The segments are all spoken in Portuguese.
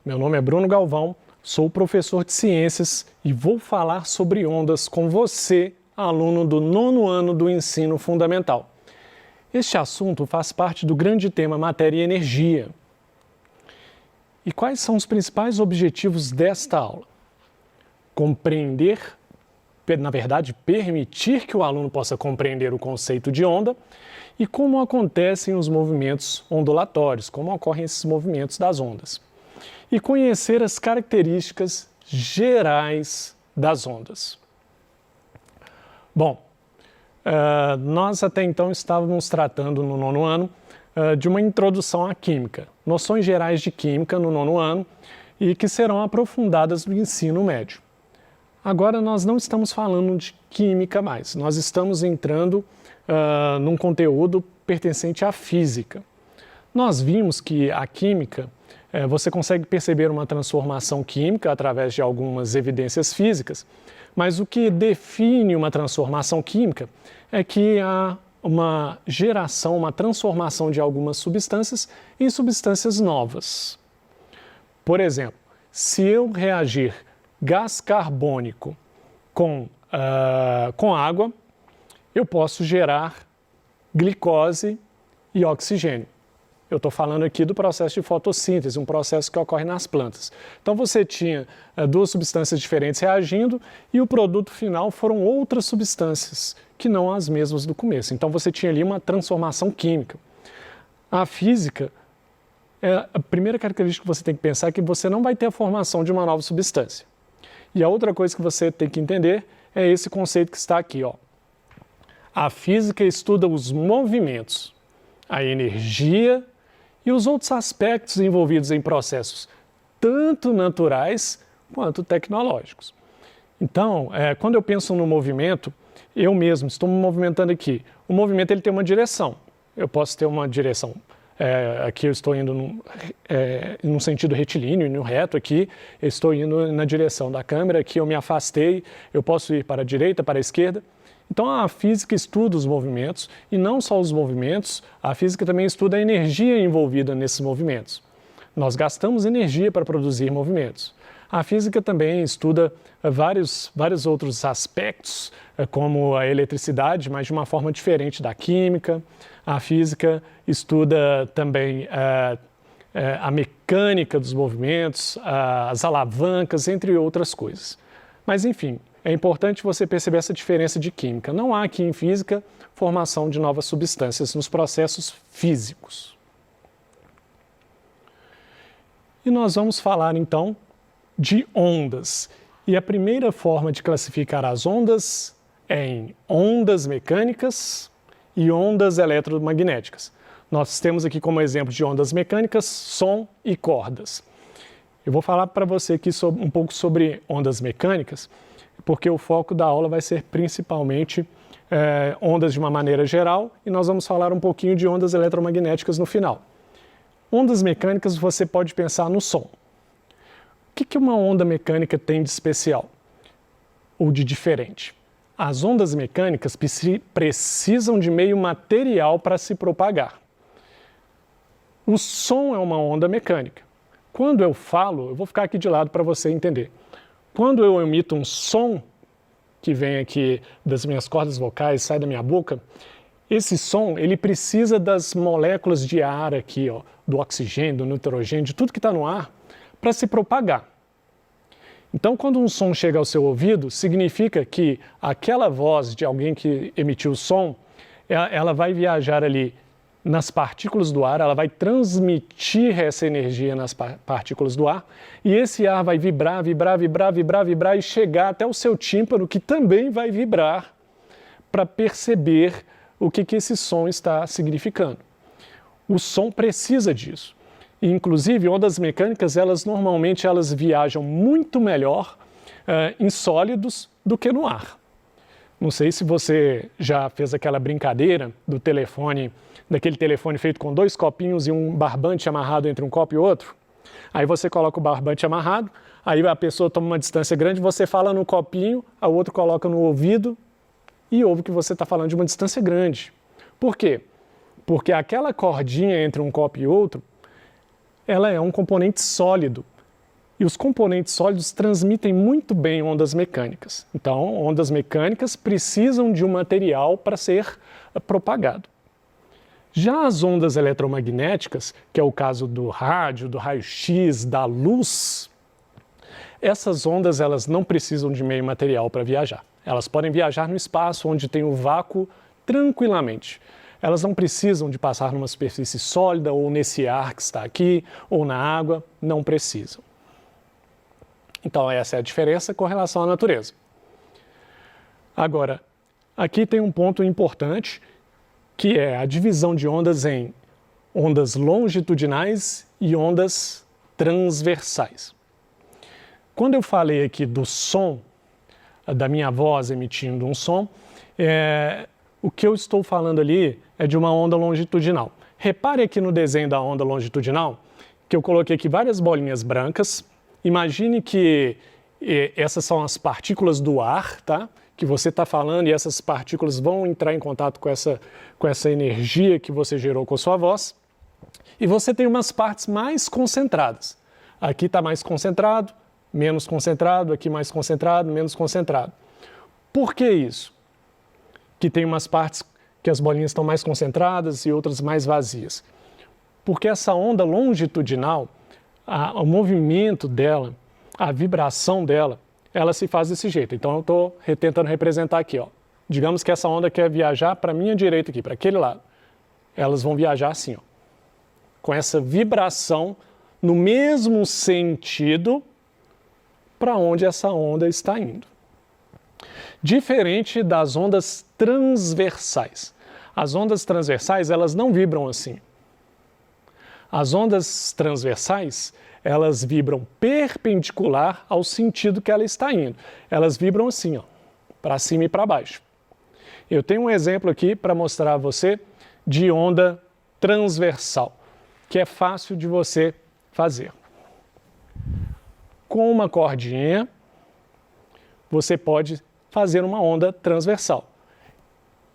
Meu nome é Bruno Galvão, sou professor de ciências e vou falar sobre ondas com você, aluno do 9º ano do ensino fundamental. Este assunto faz parte do grande tema matéria e energia. E quais são os principais objetivos desta aula? Compreender, na verdade, permitir que o aluno possa compreender o conceito de onda e como acontecem os movimentos ondulatórios, como ocorrem esses movimentos das ondas. E conhecer as características gerais das ondas. Bom, nós até então estávamos tratando no 9º ano de uma introdução à química, noções gerais de química no 9º ano e que serão aprofundadas no ensino médio. Agora nós não estamos falando de química mais, nós estamos entrando num conteúdo pertencente à física. Nós vimos que a química, você consegue perceber uma transformação química através de algumas evidências físicas, mas o que define uma transformação química é que há uma geração, uma transformação de algumas substâncias em substâncias novas. Por exemplo, se eu reagir gás carbônico com água, eu posso gerar glicose e oxigênio. Eu estou falando aqui do processo de fotossíntese, um processo que ocorre nas plantas. Então você tinha duas substâncias diferentes reagindo e o produto final foram outras substâncias, que não as mesmas do começo. Então você tinha ali uma transformação química. A física, a primeira característica que você tem que pensar é que você não vai ter a formação de uma nova substância. E a outra coisa que você tem que entender é esse conceito que está aqui, ó. A física estuda os movimentos, a energia e os outros aspectos envolvidos em processos tanto naturais quanto tecnológicos. Então, quando eu penso no movimento, eu mesmo estou me movimentando aqui. O movimento ele tem uma direção. Eu posso ter uma direção. Aqui eu estou indo num sentido retilíneo, no reto aqui, eu estou indo na direção da câmera, aqui eu me afastei, eu posso ir para a direita, para a esquerda. Então a física estuda os movimentos, e não só os movimentos, a física também estuda a energia envolvida nesses movimentos. Nós gastamos energia para produzir movimentos. A física também estuda vários outros aspectos, como a eletricidade, mas de uma forma diferente da química. A física estuda também a mecânica dos movimentos, as alavancas, entre outras coisas. Mas, enfim, é importante você perceber essa diferença de química. Não há aqui em física formação de novas substâncias nos processos físicos. E nós vamos falar, então, de ondas. E a primeira forma de classificar as ondas é em ondas mecânicas e ondas eletromagnéticas. Nós temos aqui como exemplo de ondas mecânicas, som e cordas. Eu vou falar para você aqui um pouco sobre ondas mecânicas, porque o foco da aula vai ser principalmente ondas de uma maneira geral, e nós vamos falar um pouquinho de ondas eletromagnéticas no final. Ondas mecânicas você pode pensar no som. O que uma onda mecânica tem de especial ou de diferente? As ondas mecânicas precisam de meio material para se propagar. O som é uma onda mecânica. Quando eu falo, eu vou ficar aqui de lado para você entender. Quando eu emito um som que vem aqui das minhas cordas vocais, sai da minha boca, esse som ele precisa das moléculas de ar aqui, ó, do oxigênio, do nitrogênio, de tudo que está no ar, para se propagar. Então, quando um som chega ao seu ouvido, significa que aquela voz de alguém que emitiu o som, ela vai viajar ali nas partículas do ar, ela vai transmitir essa energia nas partículas do ar, e esse ar vai vibrar, vibrar, vibrar, vibrar, vibrar e chegar até o seu tímpano, que também vai vibrar, para perceber o que esse som está significando. O som precisa disso. E, inclusive, ondas mecânicas, normalmente viajam muito melhor em sólidos do que no ar. Não sei se você já fez aquela brincadeira do telefone, daquele telefone feito com 2 copinhos e um barbante amarrado entre um copo e outro. Aí você coloca o barbante amarrado, aí a pessoa toma uma distância grande, você fala no copinho, a outro coloca no ouvido e ouve que você está falando de uma distância grande. Por quê? Porque aquela cordinha entre um copo e outro, ela é um componente sólido. E os componentes sólidos transmitem muito bem ondas mecânicas. Então, ondas mecânicas precisam de um material para ser propagado. Já as ondas eletromagnéticas, que é o caso do rádio, do raio-x, da luz, essas ondas elas não precisam de meio material para viajar. Elas podem viajar no espaço onde tem o vácuo tranquilamente. Elas não precisam de passar numa superfície sólida ou nesse ar que está aqui ou na água, não precisam. Então essa é a diferença com relação à natureza. Agora, aqui tem um ponto importante, que é a divisão de ondas em ondas longitudinais e ondas transversais. Quando eu falei aqui do som, da minha voz emitindo um som, o que eu estou falando ali é de uma onda longitudinal. Repare aqui no desenho da onda longitudinal, que eu coloquei aqui várias bolinhas brancas. Imagine que essas são as partículas do ar, tá? Que você está falando, e essas partículas vão entrar em contato com essa energia que você gerou com sua voz. E você tem umas partes mais concentradas. Aqui está mais concentrado, menos concentrado, aqui mais concentrado, menos concentrado. Por que isso? Que tem umas partes que as bolinhas estão mais concentradas e outras mais vazias. Porque essa onda longitudinal, o movimento dela, a vibração dela, ela se faz desse jeito. Então eu estou tentando representar aqui, ó. Digamos que essa onda quer viajar para a minha direita aqui, para aquele lado. Elas vão viajar assim, ó, com essa vibração no mesmo sentido para onde essa onda está indo. Diferente das ondas transversais. As ondas transversais, elas não vibram assim. As ondas transversais, elas vibram perpendicular ao sentido que ela está indo. Elas vibram assim, ó, para cima e para baixo. Eu tenho um exemplo aqui para mostrar a você de onda transversal, que é fácil de você fazer. Com uma cordinha, você pode fazer uma onda transversal.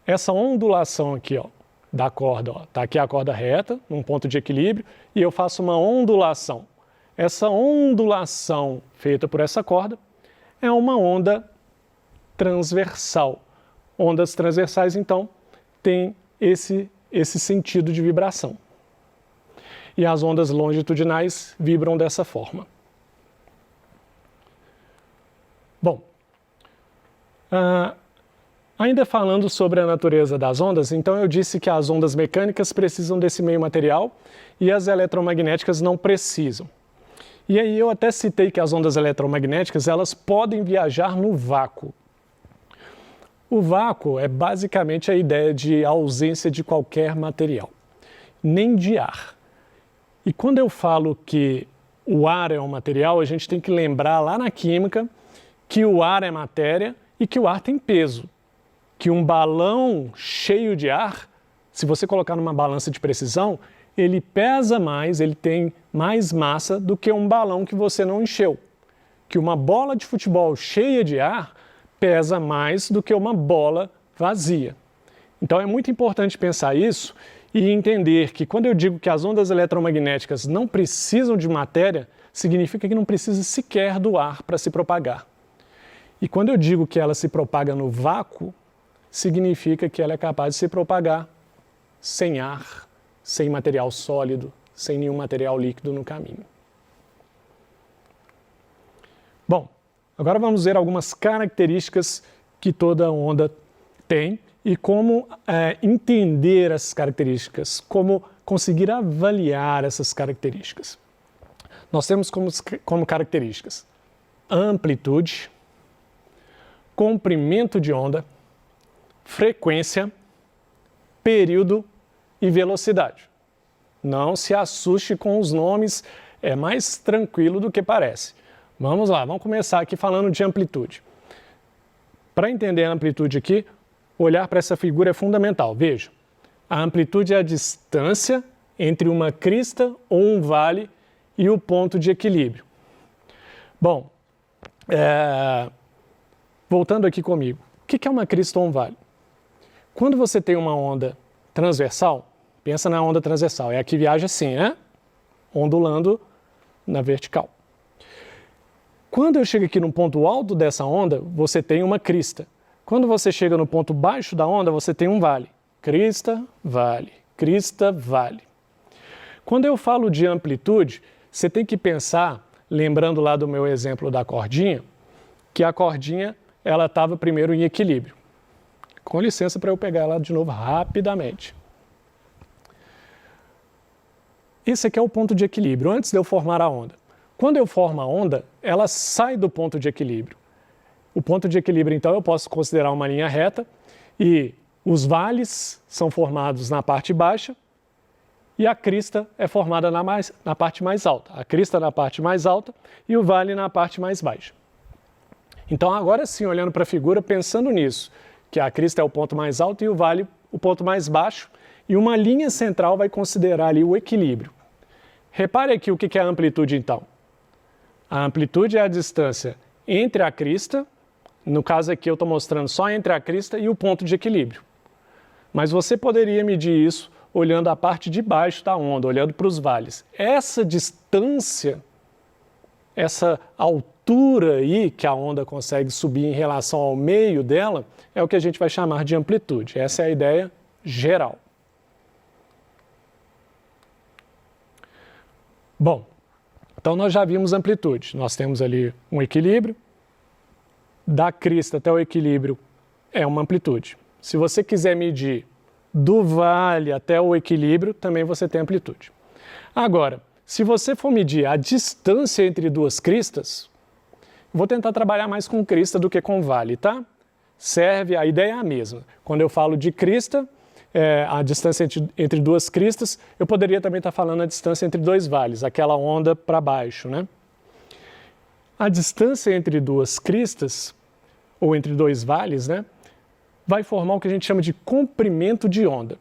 Essa ondulação aqui, ó, da corda, ó, tá aqui a corda reta, num ponto de equilíbrio, e eu faço uma ondulação. Essa ondulação feita por essa corda é uma onda transversal. Ondas transversais, então, têm esse sentido de vibração. E as ondas longitudinais vibram dessa forma. Bom, ainda falando sobre a natureza das ondas, então eu disse que as ondas mecânicas precisam desse meio material e as eletromagnéticas não precisam. E aí eu até citei que as ondas eletromagnéticas elas podem viajar no vácuo. O vácuo é basicamente a ideia de ausência de qualquer material, nem de ar. E quando eu falo que o ar é um material, a gente tem que lembrar lá na química que o ar é matéria e que o ar tem peso. Que um balão cheio de ar, se você colocar numa balança de precisão, ele pesa mais, ele tem mais massa do que um balão que você não encheu. Que uma bola de futebol cheia de ar pesa mais do que uma bola vazia. Então é muito importante pensar isso e entender que quando eu digo que as ondas eletromagnéticas não precisam de matéria, significa que não precisa sequer do ar para se propagar. E quando eu digo que ela se propaga no vácuo, significa que ela é capaz de se propagar sem ar, sem material sólido, sem nenhum material líquido no caminho. Bom, agora vamos ver algumas características que toda onda tem e como entender essas características, como conseguir avaliar essas características. Nós temos como características amplitude, comprimento de onda, frequência, período e velocidade. Não se assuste com os nomes, é mais tranquilo do que parece. Vamos lá, vamos começar aqui falando de amplitude. Para entender a amplitude aqui, olhar para essa figura é fundamental. Veja, a amplitude é a distância entre uma crista ou um vale e o ponto de equilíbrio. Bom, voltando aqui comigo, o que é uma crista ou um vale? Quando você tem uma onda transversal, pensa na onda transversal, é a que viaja assim, né? Ondulando na vertical. Quando eu chego aqui no ponto alto dessa onda, você tem uma crista. Quando você chega no ponto baixo da onda, você tem um vale. Crista, vale, crista, vale. Quando eu falo de amplitude, você tem que pensar, lembrando lá do meu exemplo da cordinha, que a cordinha ela estava primeiro em equilíbrio. Com licença para eu pegar ela de novo rapidamente. Esse aqui é o ponto de equilíbrio, antes de eu formar a onda. Quando eu formo a onda, ela sai do ponto de equilíbrio. O ponto de equilíbrio, então, eu posso considerar uma linha reta e os vales são formados na parte baixa e a crista é formada na parte mais alta. A crista na parte mais alta e o vale na parte mais baixa. Então, agora sim, olhando para a figura, pensando nisso, que a crista é o ponto mais alto e o vale o ponto mais baixo, e uma linha central vai considerar ali o equilíbrio. Repare aqui o que é a amplitude, então. A amplitude é a distância entre a crista, no caso aqui eu estou mostrando só entre a crista e o ponto de equilíbrio. Mas você poderia medir isso olhando a parte de baixo da onda, olhando para os vales. Essa distância, essa altura aí que a onda consegue subir em relação ao meio dela, é o que a gente vai chamar de amplitude. Essa é a ideia geral. Bom, então nós já vimos amplitude. Nós temos ali um equilíbrio. Da crista até o equilíbrio é uma amplitude. Se você quiser medir do vale até o equilíbrio, também você tem amplitude. Agora, se você for medir a distância entre duas cristas, vou tentar trabalhar mais com crista do que com vale, tá? A ideia é a mesma. Quando eu falo de crista, a distância entre duas cristas, eu poderia também estar falando a distância entre dois vales, aquela onda para baixo, né? A distância entre duas cristas, ou entre dois vales, né, vai formar o que a gente chama de comprimento de onda.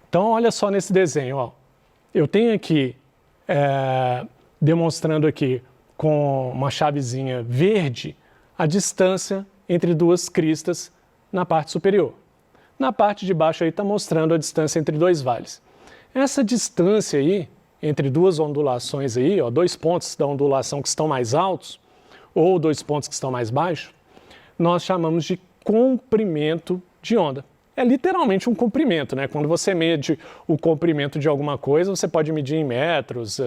Então, olha só nesse desenho, ó. Eu tenho aqui, demonstrando aqui com uma chavezinha verde, a distância entre duas cristas na parte superior. Na parte de baixo aí está mostrando a distância entre dois vales. Essa distância aí, entre duas ondulações aí, ó, dois pontos da ondulação que estão mais altos, ou dois pontos que estão mais baixos, nós chamamos de comprimento de onda. É literalmente um comprimento, né? Quando você mede o comprimento de alguma coisa, você pode medir em metros,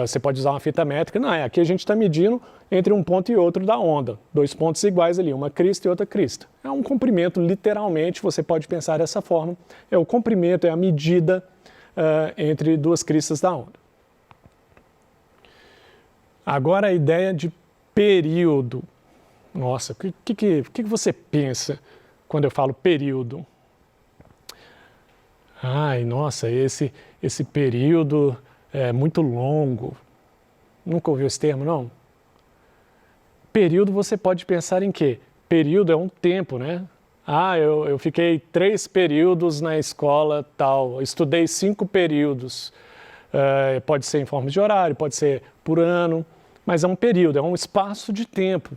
você pode usar uma fita métrica. Não, aqui a gente está medindo entre um ponto e outro da onda. Dois pontos iguais ali, uma crista e outra crista. É um comprimento, literalmente, você pode pensar dessa forma. É o comprimento, é a medida entre duas cristas da onda. Agora a ideia de período. Nossa, o que você pensa quando eu falo período? Ai, nossa, esse período é muito longo. Nunca ouviu esse termo, não? Período você pode pensar em quê? Período é um tempo, né? Ah, eu fiquei 3 períodos na escola tal, estudei 5 períodos. Pode ser em forma de horário, pode ser por ano, mas é um período, é um espaço de tempo.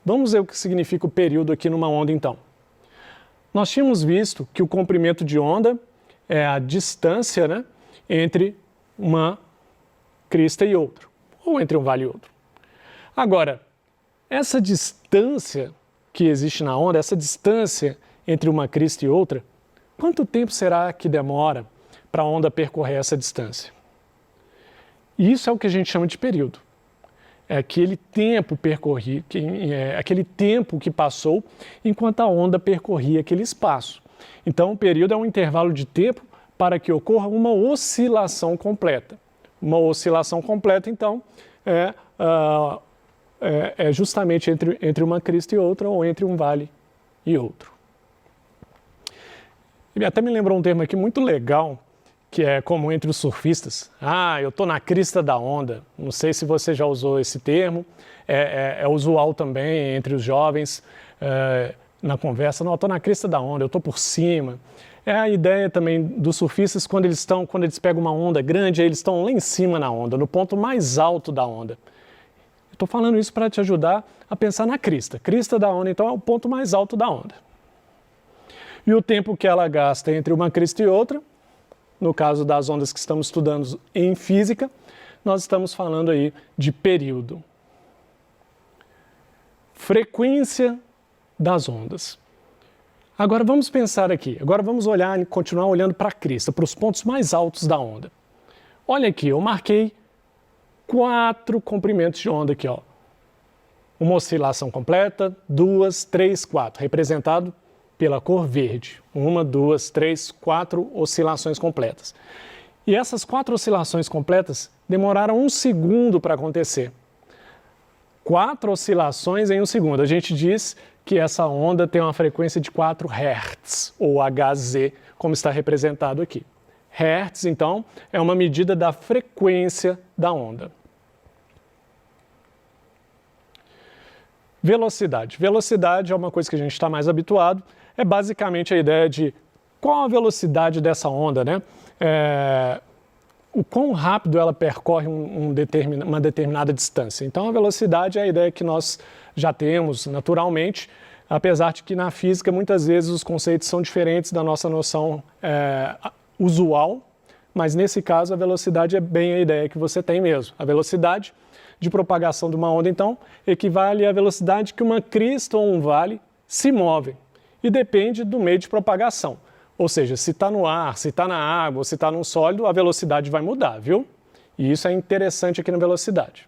Vamos ver o que significa o período aqui numa onda, então. Nós tínhamos visto que o comprimento de onda é a distância, né, entre uma crista e outra, ou entre um vale e outro. Agora, essa distância que existe na onda, essa distância entre uma crista e outra, quanto tempo será que demora para a onda percorrer essa distância? E isso é o que a gente chama de período. É aquele tempo percorrido, aquele tempo que passou enquanto a onda percorria aquele espaço. Então, o período é um intervalo de tempo para que ocorra uma oscilação completa. Uma oscilação completa, então, é justamente entre uma crista e outra, ou entre um vale e outro. Ele até me lembrou um termo aqui muito legal, que é comum entre os surfistas. Ah, eu estou na crista da onda. Não sei se você já usou esse termo. É usual também entre os jovens, na conversa. Não, eu estou na crista da onda, eu estou por cima. É a ideia também dos surfistas quando eles pegam uma onda grande, eles estão lá em cima na onda, no ponto mais alto da onda. Estou falando isso para te ajudar a pensar na crista. Crista da onda, então, é o ponto mais alto da onda. E o tempo que ela gasta entre uma crista e outra, no caso das ondas que estamos estudando em física, nós estamos falando aí de período. frequência das ondas. Agora vamos pensar aqui, agora vamos olhar e continuar olhando para a crista, para os pontos mais altos da onda. Olha aqui, eu marquei 4 comprimentos de onda aqui, ó. Uma oscilação completa, 2, 3, 4, representado pela cor verde. 1, 2, 3, 4 oscilações completas. E essas 4 oscilações completas demoraram 1 segundo para acontecer. 4 oscilações em 1 segundo. A gente diz que essa onda tem uma frequência de 4 Hz, ou Hz, como está representado aqui. Hertz, então, é uma medida da frequência da onda. Velocidade. Velocidade é uma coisa que a gente está mais habituado. É basicamente a ideia de qual a velocidade dessa onda, né? O quão rápido ela percorre uma determinada distância. Então, a velocidade é a ideia que nós já temos naturalmente, apesar de que na física muitas vezes os conceitos são diferentes da nossa noção usual, mas nesse caso a velocidade é bem a ideia que você tem mesmo. A velocidade de propagação de uma onda, então, equivale à velocidade que uma crista ou um vale se move e depende do meio de propagação. Ou seja, se está no ar, se está na água, se está num sólido, a velocidade vai mudar, viu? E isso é interessante aqui na velocidade.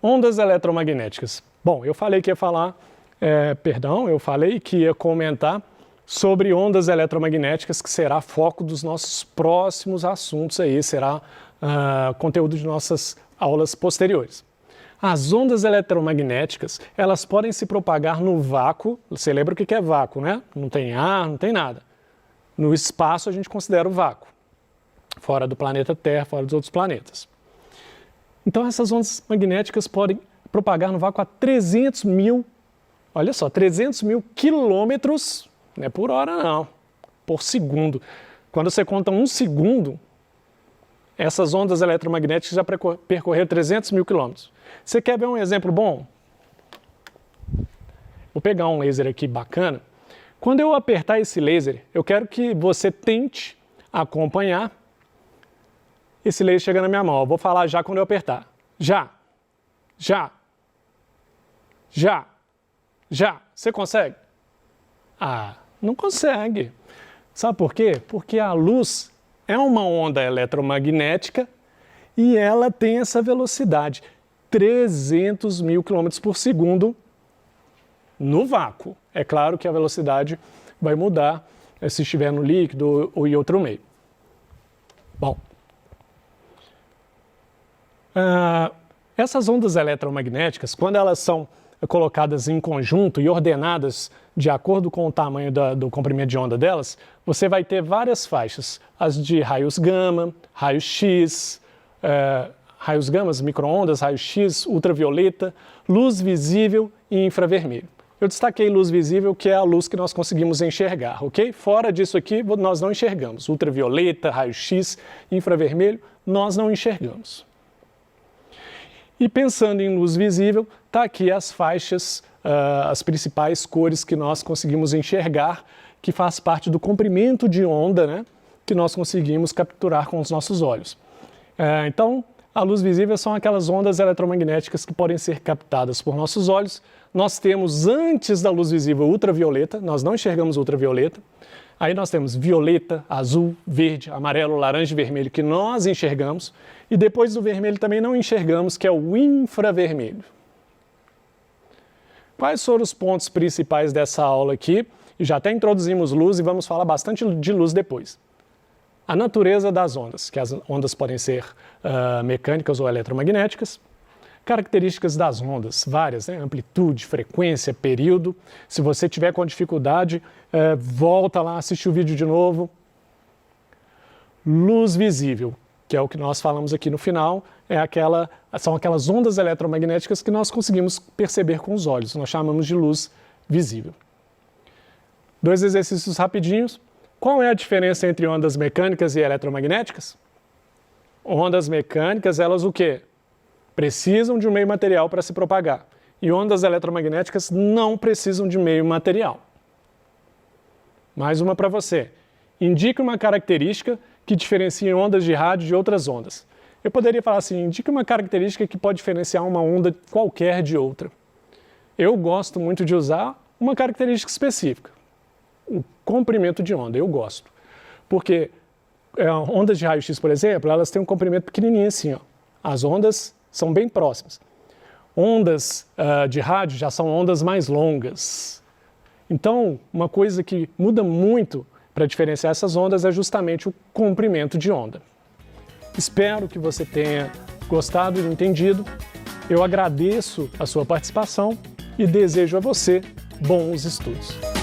Ondas eletromagnéticas. Bom, eu falei que ia falar, eu falei que ia comentar sobre ondas eletromagnéticas, que será foco dos nossos próximos assuntos aí, será conteúdo de nossas aulas posteriores. As ondas eletromagnéticas, elas podem se propagar no vácuo. Você lembra o que é vácuo, né? Não tem ar, não tem nada. No espaço a gente considera o vácuo, fora do planeta Terra, fora dos outros planetas. Então essas ondas magnéticas podem propagar no vácuo a 300 mil, olha só, 300 mil quilômetros, não é por hora não, por segundo. Quando você conta 1 segundo, essas ondas eletromagnéticas já percorreram 300 mil quilômetros. Você quer ver um exemplo bom? Vou pegar um laser aqui bacana. Quando eu apertar esse laser, eu quero que você tente acompanhar esse laser chegando na minha mão. Eu vou falar já quando eu apertar. Já. Já. Já. Já. Você consegue? Ah, não consegue. Sabe por quê? Porque a luz é uma onda eletromagnética e ela tem essa velocidade, 300 mil quilômetros por segundo no vácuo. É claro que a velocidade vai mudar se estiver no líquido ou em outro meio. Bom, essas ondas eletromagnéticas, quando elas são colocadas em conjunto e ordenadas de acordo com o tamanho do comprimento de onda delas, você vai ter várias faixas, as de raios gama, raios X, raios gamas, micro-ondas, raios X, ultravioleta, luz visível e infravermelho. Eu destaquei luz visível, que é a luz que nós conseguimos enxergar, ok? Fora disso aqui, nós não enxergamos. Ultravioleta, raio X, infravermelho, nós não enxergamos. E pensando em luz visível, está aqui as faixas, as principais cores que nós conseguimos enxergar, que faz parte do comprimento de onda, né, que nós conseguimos capturar com os nossos olhos. Então, a luz visível são aquelas ondas eletromagnéticas que podem ser captadas por nossos olhos. Nós temos, antes da luz visível, ultravioleta, nós não enxergamos ultravioleta. Aí nós temos violeta, azul, verde, amarelo, laranja e vermelho, que nós enxergamos. E depois do vermelho também não enxergamos, que é o infravermelho. Quais foram os pontos principais dessa aula aqui? E já até introduzimos luz e vamos falar bastante de luz depois. A natureza das ondas, que as ondas podem ser mecânicas ou eletromagnéticas. Características das ondas, várias, né? Amplitude, frequência, período. Se você tiver com dificuldade, volta lá, assiste o vídeo de novo. Luz visível, que é o que nós falamos aqui no final, são aquelas ondas eletromagnéticas que nós conseguimos perceber com os olhos, nós chamamos de luz visível. 2 exercícios rapidinhos. Qual é a diferença entre ondas mecânicas e eletromagnéticas? Ondas mecânicas, elas o quê? Precisam de um meio material para se propagar. E ondas eletromagnéticas não precisam de meio material. Mais uma para você. Indique uma característica que diferencia ondas de rádio de outras ondas. eu poderia falar assim, indique uma característica que pode diferenciar uma onda qualquer de outra. Eu gosto muito de usar uma característica específica, o comprimento de onda, eu gosto. Porque ondas de raio-x, por exemplo, elas têm um comprimento pequenininho assim, ó. As ondas são bem próximas. Ondas de rádio já são ondas mais longas. Então, uma coisa que muda muito para diferenciar essas ondas é justamente o comprimento de onda. Espero que você tenha gostado e entendido. Eu agradeço a sua participação e desejo a você bons estudos.